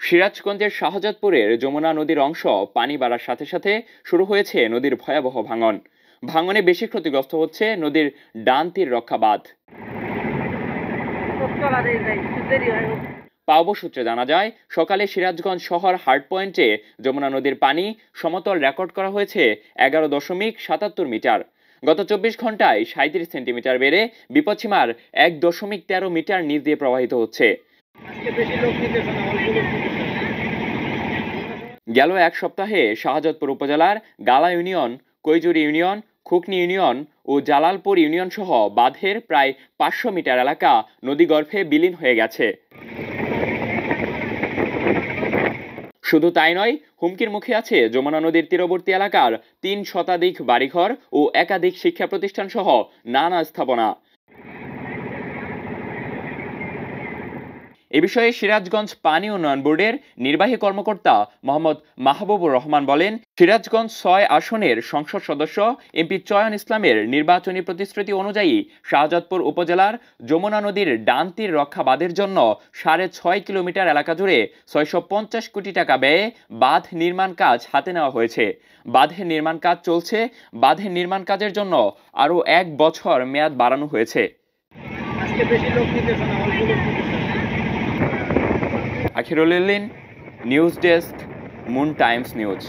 সিরাজগঞ্জের শাহজাদপুরের যমুনা নদীর অংশ পানি বাড়ার সাথে সাথে শুরু হয়েছে নদীর ভয়াবহ ভাঙনে বেশি ক্ষতিগ্রস্ত হচ্ছে নদীর ডান তীর রক্ষা বাঁধ। পাওবো সূত্রে জানা যায়, সকালে সিরাজগঞ্জ শহর হার্ড পয়েন্টে যমুনা নদীর পানি সমতল রেকর্ড করা হয়েছে 11.77 মিটার। গত 24 ঘন্টায় 37 সেন্টিমিটার বেড়ে বিপদসীমার 1.13 মিটার নিচ দিয়ে প্রবাহিত হচ্ছে। গেল এক সপ্তাহে শাহজাদপুর উপজেলার গালা ইউনিয়ন, কৈজুরি ইউনিয়ন, খুকনি ইউনিয়ন ও জালালপুর ইউনিয়ন সহ বাঁধের প্রায় 500 মিটার এলাকা নদীগর্ভে বিলীন হয়ে গেছে। শুধু তাই নয়, হুমকির মুখে আছে যমুনা নদীর তীরবর্তী এলাকার 3 শতাধিক বাড়িঘর ও একাধিক শিক্ষা প্রতিষ্ঠান সহ নানা স্থাপনা। এ বিষয়ে সিরাজগঞ্জ পানি উন্নয়ন বোর্ডের নির্বাহী কর্মকর্তা মোহাম্মদ মাহবুবুর রহমান বলেন, সিরাজগঞ্জ 6 আসনের সংসদ সদস্য এমপি চয়ন ইসলামের নির্বাচনী প্রতিশ্রুতি অনুযায়ী শাহজাদপুর উপজেলার যমুনা নদীর ডান তীর রক্ষা বাঁধের জন্য 6.5 কিলোমিটার এলাকা জুড়ে 650 কোটি টাকা ব্যয়ে বাঁধ নির্মাণ কাজ হাতে নেওয়া হয়েছে। বাঁধের নির্মাণ কাজ চলছে। বাঁধের নির্মাণ কাজের জন্য আরও 1 বছর মেয়াদ বাড়ানো হয়েছে। Akhirul Illin, news desk, Moon Times news.